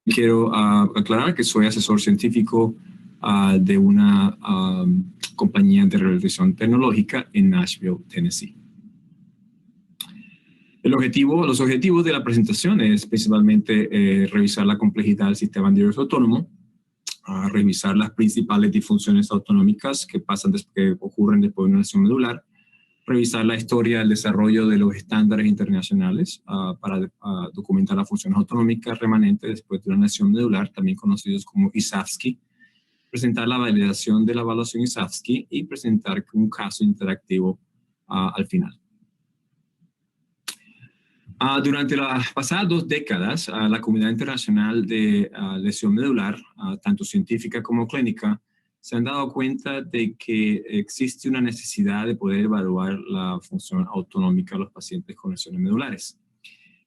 Quiero aclarar que soy asesor científico de una compañía de realización tecnológica en Nashville, Tennessee. Los objetivos de la presentación es principalmente revisar la complejidad del sistema nervioso autónomo, revisar las principales disfunciones autonómicas que ocurren después de una lesión medular, revisar la historia del desarrollo de los estándares internacionales para documentar las funciones autonómicas remanentes después de una lesión medular, también conocidos como ISAFSCI, presentar la validación de la evaluación ISAFSCI y presentar un caso interactivo al final. Durante las pasadas 2 décadas, la comunidad internacional de lesión medular, tanto científica como clínica, se han dado cuenta de que existe una necesidad de poder evaluar la función autonómica de los pacientes con lesiones medulares.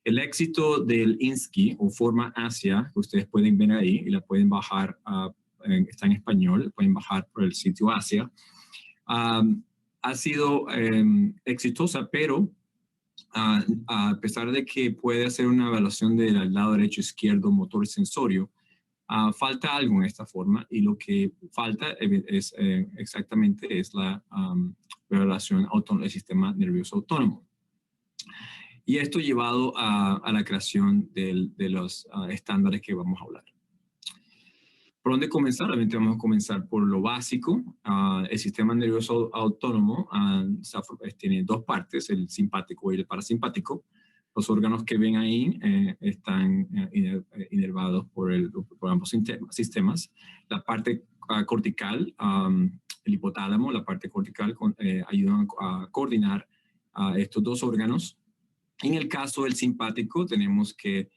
El éxito del INSCI o forma Asia, que ustedes pueden ver ahí y la pueden bajar, está en español, pueden bajar por el sitio Asia, ha sido exitosa, pero a pesar de que puede hacer una evaluación del lado derecho, izquierdo, motor y sensorio, falta algo en esta forma y lo que falta es exactamente la evaluación del sistema nervioso autónomo. Y esto llevado a la creación de los estándares que vamos a hablar. ¿Por dónde comenzar? Obviamente vamos a comenzar por lo básico. El sistema nervioso autónomo tiene 2 partes, el simpático y el parasimpático. Los órganos que ven ahí están inervados por ambos sistemas. La parte cortical, el hipotálamo, la parte cortical ayudan a coordinar estos 2 órganos. En el caso del simpático tenemos que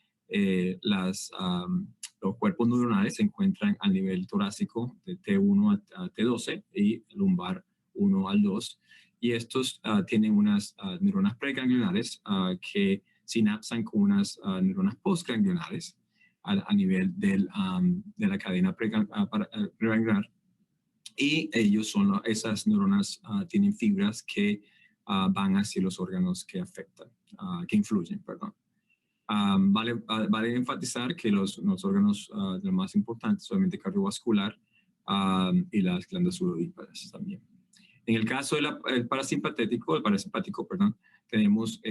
los cuerpos neuronales se encuentran a nivel torácico de T1 a T12 y lumbar 1 al 2. Y estos tienen unas neuronas preganglionares que sinapsan con unas neuronas postganglionares a nivel de la cadena preganglionar. Y esas neuronas tienen fibras que van hacia los órganos que afectan, que influyen, perdón. Vale enfatizar que los órganos los más importantes, obviamente cardiovascular y las glándulas sudoríparas también. En el caso del parasimpático, perdón, tenemos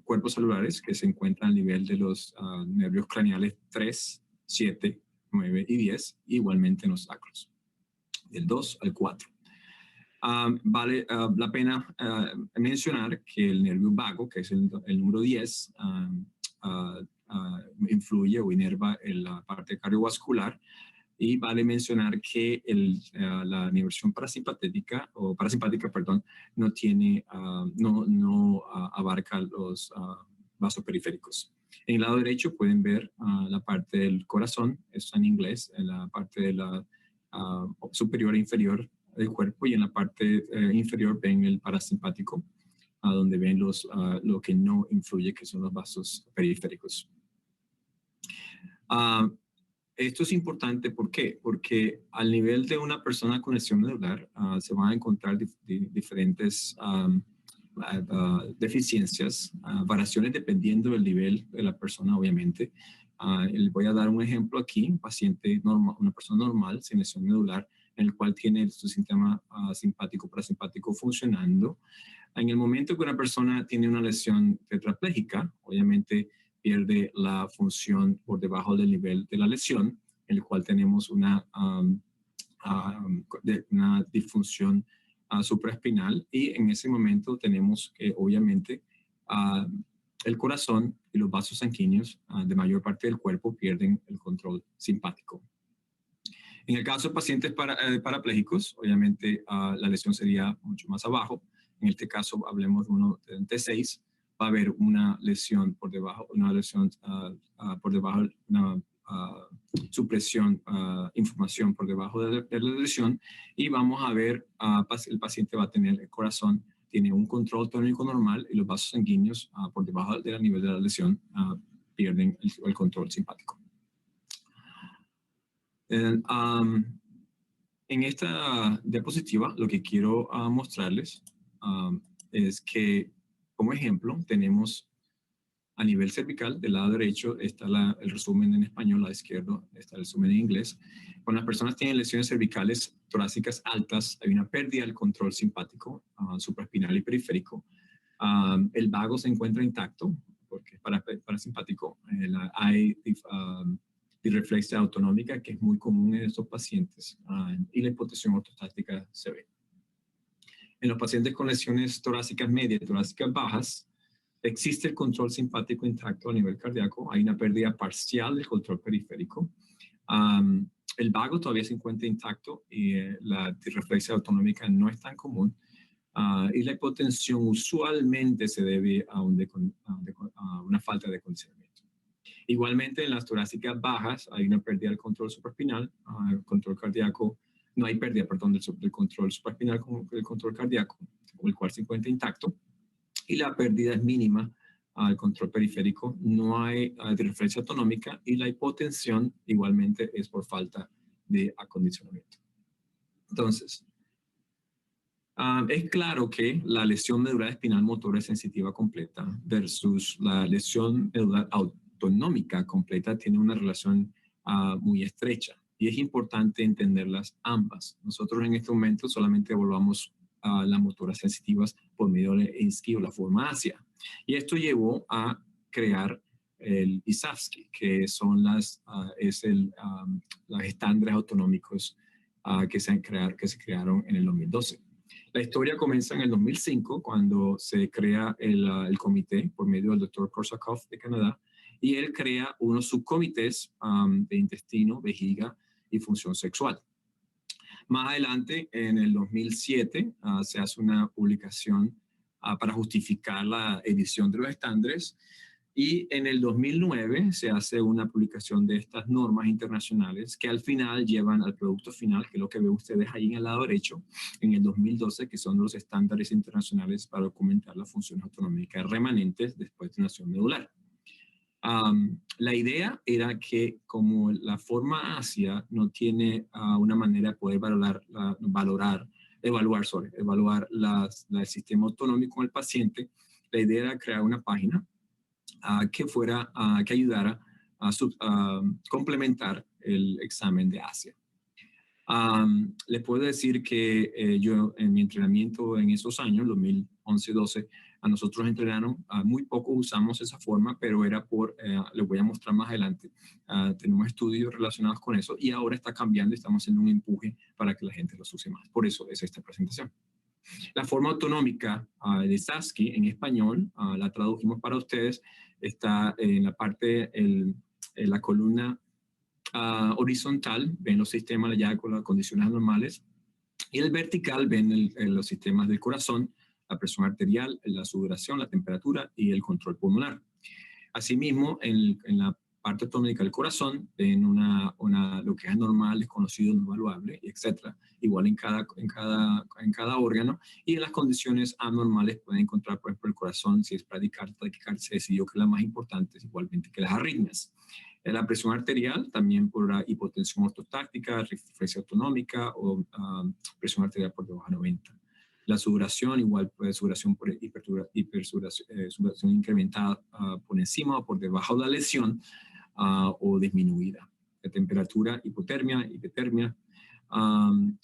cuerpos celulares que se encuentran al nivel de los nervios craneales 3, 7, 9 y 10, igualmente en los sacros, del 2 al 4. Vale la pena mencionar que el nervio vago, que es el número 10, influye o inerva en la parte cardiovascular, y vale mencionar que la inervación parasimpática, perdón, no abarca los vasos periféricos. En el lado derecho pueden ver la parte del corazón, está en inglés, en la parte de la superior e inferior del cuerpo, y en la parte inferior ven el parasimpático, donde ven lo que no influye, que son los vasos periféricos. Esto es importante, ¿por qué? Porque al nivel de una persona con lesión medular se van a encontrar diferentes deficiencias, variaciones dependiendo del nivel de la persona, obviamente. Les voy a dar un ejemplo aquí, un paciente normal, una persona normal sin lesión medular, en el cual tiene su sistema simpático parasimpático funcionando. En el momento que una persona tiene una lesión tetrapléjica, obviamente pierde la función por debajo del nivel de la lesión, en el cual tenemos una disfunción supraespinal, y en ese momento tenemos que obviamente el corazón y los vasos sanguíneos de mayor parte del cuerpo pierden el control simpático. En el caso de pacientes parapléjicos, obviamente la lesión sería mucho más abajo. En este caso hablemos de uno de T6, va a haber una lesión por debajo, una supresión, información por debajo de la lesión, y vamos a ver, el paciente va a tener el corazón, tiene un control tónico normal, y los vasos sanguíneos por debajo del nivel de la lesión pierden el control simpático. En esta diapositiva lo que quiero mostrarles es que, como ejemplo, tenemos A nivel cervical, del lado derecho está el resumen en español, al lado izquierdo está el resumen en inglés. Cuando las personas tienen lesiones cervicales torácicas altas, hay una pérdida del control simpático, supraespinal y periférico. El vago se encuentra intacto, porque es parasimpático. Hay disreflexia autonómica, que es muy común en estos pacientes, y la hipotensión ortostática se ve. En los pacientes con lesiones torácicas medias y torácicas bajas, existe el control simpático intacto a nivel cardíaco, hay una pérdida parcial del control periférico. El vago todavía se encuentra intacto y la disreflexia autonómica no es tan común. Y la hipotensión usualmente se debe a una falta de condicionamiento. Igualmente, en las torácicas bajas hay una pérdida del control supraespinal, control cardíaco, no hay pérdida, perdón, del control supraespinal con el control cardíaco, el cual se encuentra intacto, y la pérdida es mínima al control periférico, no hay disreflexia autonómica, y la hipotensión igualmente es por falta de acondicionamiento. Entonces, es claro que la lesión medular espinal motora sensitiva completa versus la lesión medular autonómica completa tiene una relación muy estrecha, y es importante entenderlas ambas. Nosotros en este momento solamente evaluamos las motoras sensitivas por medio de ISSSCI o la forma ASIA, y esto llevó a crear el ISAFSCI, que son los estándares autonómicos que se crearon en el 2012. La historia comienza en el 2005, cuando se crea el comité por medio del Dr. Korsakov de Canadá, y él crea unos subcomités de intestino, vejiga y función sexual. Más adelante, en el 2007, se hace una publicación para justificar la edición de los estándares, y en el 2009 se hace una publicación de estas normas internacionales que al final llevan al producto final, que es lo que ven ustedes ahí en el lado derecho, en el 2012, que son los estándares internacionales para documentar las funciones autonómicas remanentes después de una lesión medular. La idea era que como la forma ASIA no tiene una manera de poder evaluar el sistema autonómico del paciente, la idea era crear una página que ayudara a complementar el examen de ASIA. Les puedo decir que yo en mi entrenamiento en esos años, 2011-12, a nosotros entrenaron, muy poco usamos esa forma, pero era les voy a mostrar más adelante, tenemos estudios relacionados con eso, y ahora está cambiando y estamos haciendo un empuje para que la gente los use más. Por eso es esta presentación. La forma autonómica de ISSSCI en español, la tradujimos para ustedes, está en la parte, en la columna horizontal, ven los sistemas ya con las condiciones anormales, y el vertical ven los sistemas del corazón, la presión arterial, la sudoración, la temperatura y el control pulmonar. Asimismo, en la parte autonómica del corazón ven lo que es anormal, desconocido, no evaluable, etc. Igual en cada órgano. Y en las condiciones anormales pueden encontrar, por ejemplo, el corazón, si es bradicardia, se decidió que es la más importante, igualmente que las arritmias. La presión arterial, también por la hipotensión ortostática, disreflexia autonómica o presión arterial por debajo de 90. La sudoración, igual sudoración por sudoración incrementada por encima o por debajo de la lesión o disminuida. La temperatura, hipotermia, hipertermia,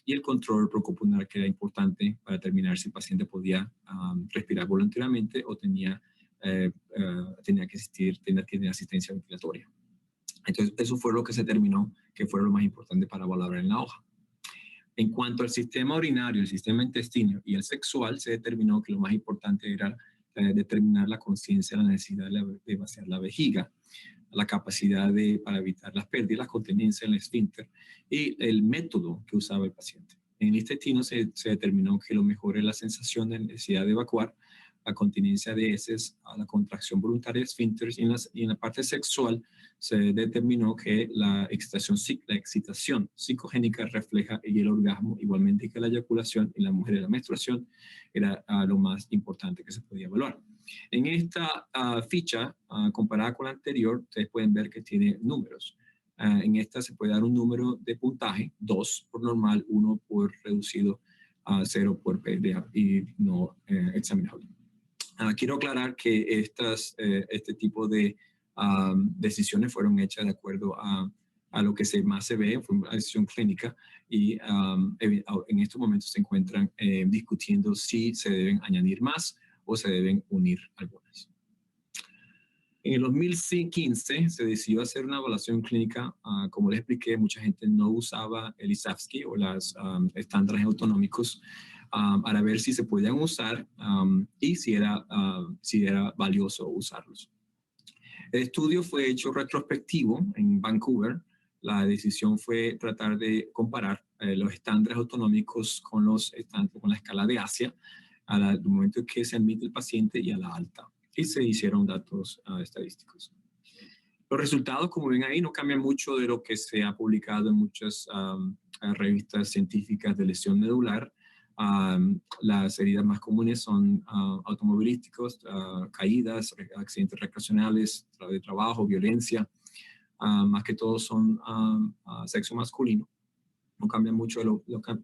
y el control procopulmonar, que era importante para determinar si el paciente podía respirar voluntariamente o tenía que tener asistencia ventilatoria. Entonces, eso fue lo que se determinó que fue lo más importante para valorar en la hoja. En cuanto al sistema urinario, el sistema intestinal y el sexual, se determinó que lo más importante era determinar la conciencia de la necesidad de vaciar la vejiga, la capacidad para evitar las pérdidas, la continencia en el esfínter y el método que usaba el paciente. En el intestino se determinó que lo mejor es la sensación de necesidad de evacuar, la continencia de heces, a la contracción voluntaria de esfínteres, y en la parte sexual se determinó que la excitación psicogénica refleja el orgasmo, igualmente que la eyaculación en la mujer y la menstruación era lo más importante que se podía evaluar. En esta ficha, comparada con la anterior, ustedes pueden ver que tiene números. En esta se puede dar un número de puntaje, 2 por normal, 1 por reducido, 0 por PDA y no examinable. Quiero aclarar que este tipo de decisiones fueron hechas de acuerdo a lo que más se ve, fue una decisión clínica y en estos momentos se encuentran discutiendo si se deben añadir más o se deben unir algunas. En el 2015 se decidió hacer una evaluación clínica. Como les expliqué, mucha gente no usaba el ISAFSCI o los estándares autonómicos para ver si se podían usar y si era valioso usarlos. El estudio fue hecho retrospectivo en Vancouver. La decisión fue tratar de comparar los estándares autonómicos con la escala de Asia al momento que se admite el paciente y a la alta. Y se hicieron datos estadísticos. Los resultados, como ven ahí, no cambian mucho de lo que se ha publicado en muchas revistas científicas de lesión medular. Las heridas más comunes son automovilísticos, caídas, accidentes recreacionales, de trabajo, violencia. Más que todo son sexo masculino. No cambia mucho,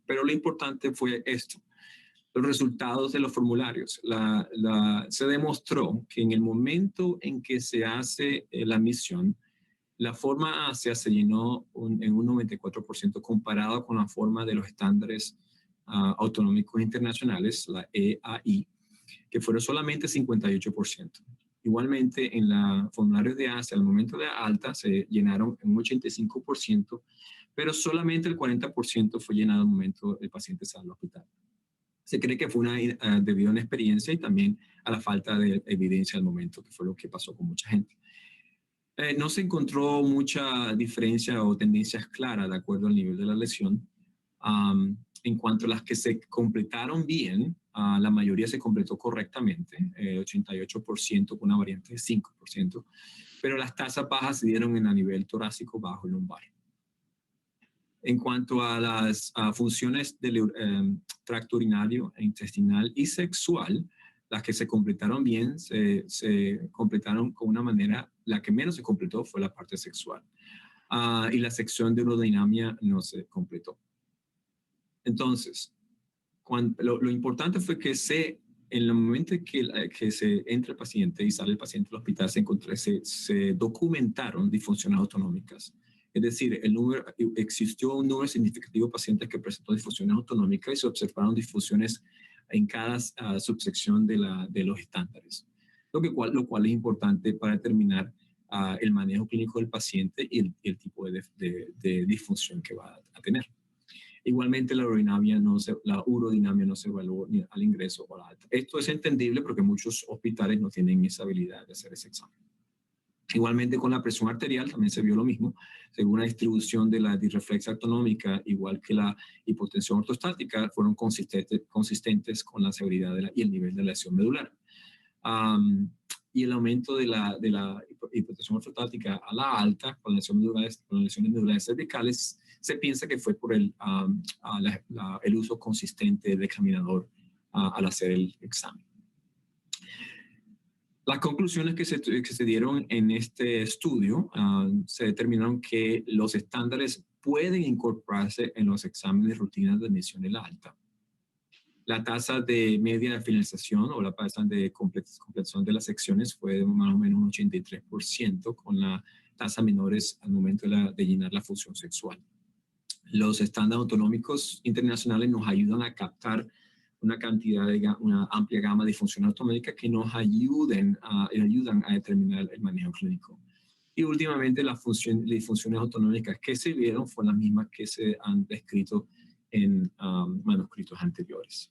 pero lo importante fue esto. Los resultados de los formularios. Se demostró que en el momento en que se hace la admisión, la forma Asia se llenó en un 94% comparado con la forma de los estándares autonómicos internacionales, la EAI, que fueron solamente 58%. Igualmente, en los formularios de Asia, al momento de alta, se llenaron en un 85%, pero solamente el 40% fue llenado al momento del paciente sale al hospital. Se cree que fue debido a una experiencia y también a la falta de evidencia al momento, que fue lo que pasó con mucha gente. No se encontró mucha diferencia o tendencias claras de acuerdo al nivel de la lesión. En cuanto a las que se completaron bien, la mayoría se completó correctamente, 88% con una variante de 5%, pero las tasas bajas se dieron en a nivel torácico, bajo y lumbar. En cuanto a las funciones del tracto urinario, intestinal y sexual, las que se completaron bien se completaron con una manera, la que menos se completó fue la parte sexual. Y la sección de urodinamia no se completó. Entonces, lo importante fue que en el momento que se entra el paciente y sale el paciente del hospital, se documentaron disfunciones autonómicas. Es decir, existió un número significativo de pacientes que presentó disfunciones autonómicas y se observaron disfunciones en cada subsección de los estándares, lo cual es importante para determinar el manejo clínico del paciente y el tipo de disfunción que va a tener. Igualmente, la urodinamia no se evaluó ni al ingreso o a la alta. Esto es entendible porque muchos hospitales no tienen esa habilidad de hacer ese examen. Igualmente, con la presión arterial también se vio lo mismo, según la distribución de la disreflexia autonómica, igual que la hipotensión ortostática, fueron consistentes con la severidad y el nivel de lesión medular. Y el aumento de la hipotensión ortostática a la alta, con lesiones medulares cervicales, se piensa que fue por el uso consistente del examinador al hacer el examen. Las conclusiones que se dieron en este estudio se determinaron que los estándares pueden incorporarse en los exámenes de rutina de admisión en la alta. La tasa de media de finalización o la tasa de completación de las secciones fue de más o menos un 83%, con la tasa menores al momento de llenar la función sexual. Los estándares autonómicos internacionales nos ayudan a captar una amplia gama de funciones autonómicas que nos ayudan a determinar el manejo clínico. Y últimamente las funciones autonómicas que se vieron fueron las mismas que se han descrito en manuscritos anteriores.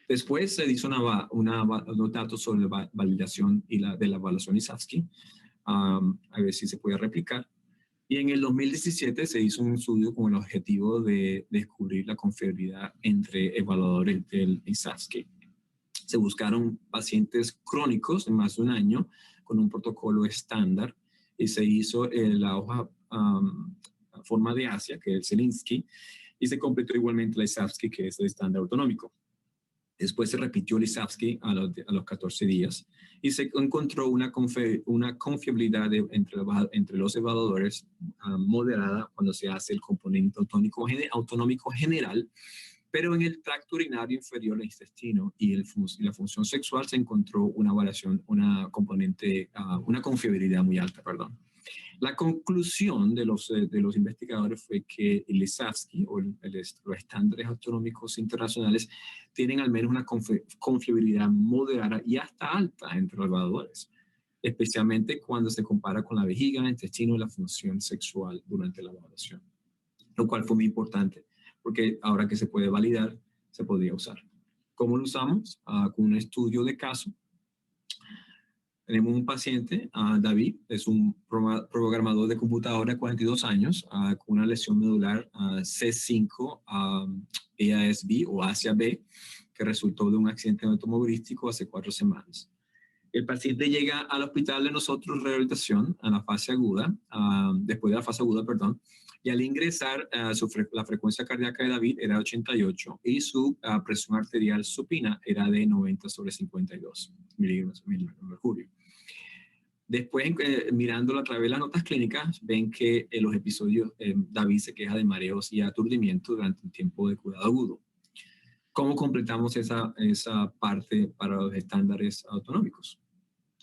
Después se hizo unos datos sobre la validación de la evaluación ISAFSCI, a ver si se puede replicar. Y en el 2017 se hizo un estudio con el objetivo de descubrir la confiabilidad entre evaluadores del ISAFSCI. Se buscaron pacientes crónicos de más de un año con un protocolo estándar y se hizo la hoja forma de Asia, que es el Zelinsky, y se completó igualmente el ISAFSCI, que es el estándar autonómico. Después se repitió el ISAFSCI a los 14 días y se encontró una confiabilidad entre los evaluadores moderada cuando se hace el componente autonómico general Pero en el tracto urinario inferior del intestino y la función sexual se encontró una variación, una componente, una confiabilidad muy alta, perdón. La conclusión de los investigadores fue que el Lisavsky o los estándares autonómicos internacionales tienen al menos una confiabilidad moderada y hasta alta entre los evaluadores, especialmente cuando se compara con la vejiga, el intestino y la función sexual durante la evaluación, lo cual fue muy importante porque ahora que se puede validar, se podría usar. ¿Cómo lo usamos? Con un estudio de caso. Tenemos un paciente, David, es un programador de computadora de 42 años, con una lesión medular C5 EASB o ASIA-B, que resultó de un accidente automovilístico hace 4 semanas. El paciente llega al hospital de nosotros, rehabilitación, a la fase aguda, después de la fase aguda, perdón, y al ingresar, la frecuencia cardíaca de David era 88 y su presión arterial supina era de 90/52 miligramos de mercurio. Después, mirándola a través de las notas clínicas, ven que en los episodios David se queja de mareos y aturdimiento durante un tiempo de cuidado agudo. ¿Cómo completamos esa parte para los estándares autonómicos?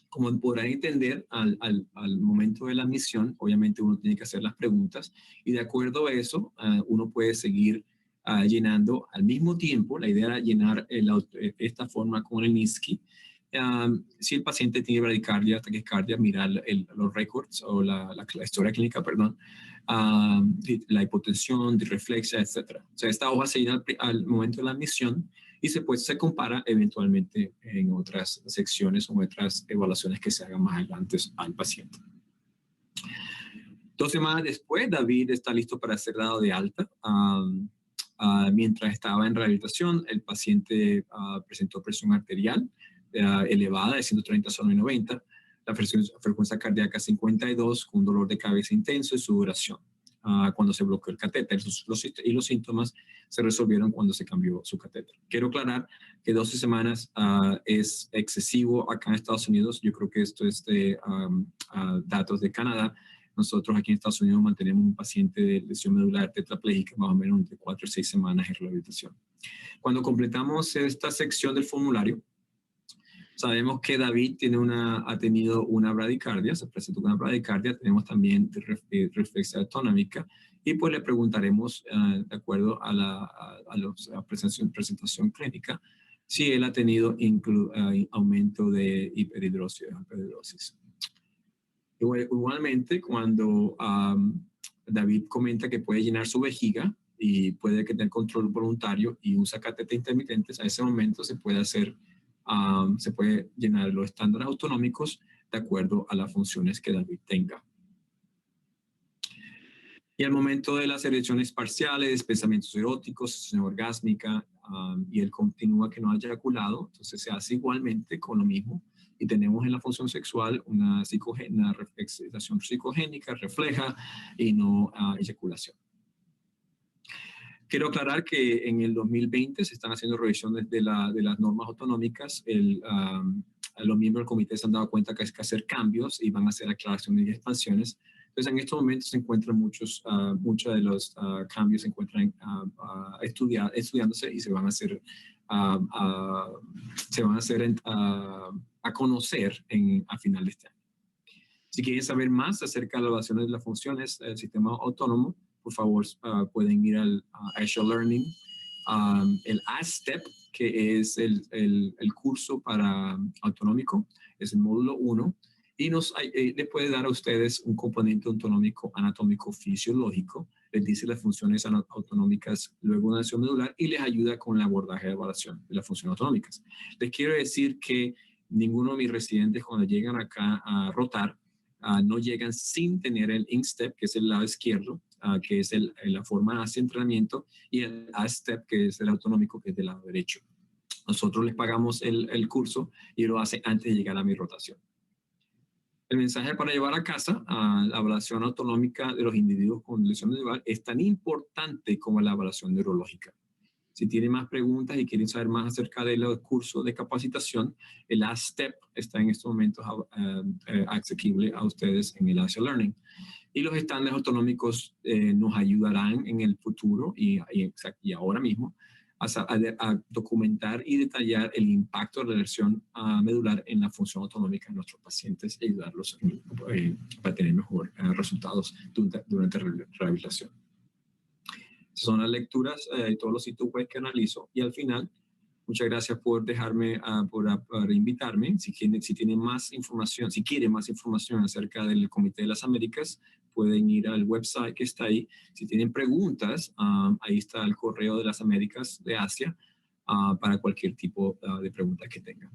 Como podrán entender, al momento de la admisión, obviamente uno tiene que hacer las preguntas y de acuerdo a eso, uno puede seguir llenando al mismo tiempo. La idea era llenar esta forma con el NISQI. Si el paciente tiene bradicardia, taquicardia, mirar los records o la historia clínica, perdón, la hipotensión, disreflexia, etc. O sea, esta hoja se llena al momento de la admisión y se compara eventualmente en otras secciones o otras evaluaciones que se hagan más adelante al paciente. 2 semanas después, David está listo para ser dado de alta. Mientras estaba en rehabilitación, el paciente presentó presión arterial elevada de 130/90, la frecuencia cardíaca 52, con un dolor de cabeza intenso y sudoración. Cuando se bloqueó el catéter, los síntomas se resolvieron cuando se cambió su catéter. Quiero aclarar que 12 semanas es excesivo acá en Estados Unidos. Yo creo que esto es de datos de Canadá. Nosotros aquí en Estados Unidos mantenemos un paciente de lesión medular tetrapléjica más o menos de 4 a 6 semanas en rehabilitación. Cuando completamos esta sección del formulario, sabemos que David ha tenido una bradicardia, se presentó con una bradicardia, tenemos también reflexia autonómica y pues le preguntaremos, de acuerdo a la presentación clínica, si él ha tenido aumento de hiperhidrosis. Igualmente, cuando David comenta que puede llenar su vejiga y puede tener control voluntario y usa catéter intermitentes, a ese momento se puede llenar los estándares autonómicos de acuerdo a las funciones que David tenga. Y al momento de las erecciones parciales, pensamientos eróticos, sensación orgásmica, y él continúa que no haya eyaculado, entonces se hace igualmente con lo mismo. Y tenemos en la función sexual una excitación psicogénica, refleja y no eyaculación. Quiero aclarar que en el 2020 se están haciendo revisiones de las normas autonómicas. Los miembros del comité se han dado cuenta que hay que hacer cambios y van a hacer aclaraciones y expansiones. Entonces, en estos momentos se encuentran muchos de los cambios se encuentran estudiándose y se van a hacer a conocer a final de este año. Si quieren saber más acerca de las evaluaciones de las funciones del sistema autónomo, por favor, pueden ir al Azure Learning, el ASTEP, que es el curso para autonómico, es el módulo 1, y le puede dar a ustedes un componente autonómico anatómico fisiológico, les dice las funciones autonómicas luego de una lesión medular y les ayuda con el abordaje de evaluación de las funciones autonómicas. Les quiero decir que ninguno de mis residentes cuando llegan acá a rotar, no llegan sin tener el INSTEP, que es el lado izquierdo, que es la forma hacia entrenamiento, y el ASTEP, que es el autonómico, que es del lado derecho. Nosotros les pagamos el curso y lo hace antes de llegar a mi rotación. El mensaje para llevar a casa, la evaluación autonómica de los individuos con lesión medular es tan importante como la evaluación neurológica. Si tienen más preguntas y quieren saber más acerca del curso de capacitación, el ASTEP está en estos momentos accesible a ustedes en el Azure Learning. Y los estándares autonómicos nos ayudarán en el futuro y ahora mismo a documentar y detallar el impacto de la lesión medular en la función autonómica de nuestros pacientes y ayudarlos para tener mejores resultados durante la rehabilitación. Esas son las lecturas y todos los sitios web que analizo. Y al final, muchas gracias por dejarme, por invitarme. Si tienen más información, si quieren más información acerca del Comité de las Américas, pueden ir al website que está ahí. Si tienen preguntas, ahí está el correo de las Américas de Asia para cualquier tipo de pregunta que tengan.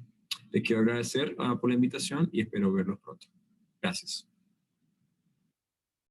Les quiero agradecer por la invitación y espero verlos pronto. Gracias.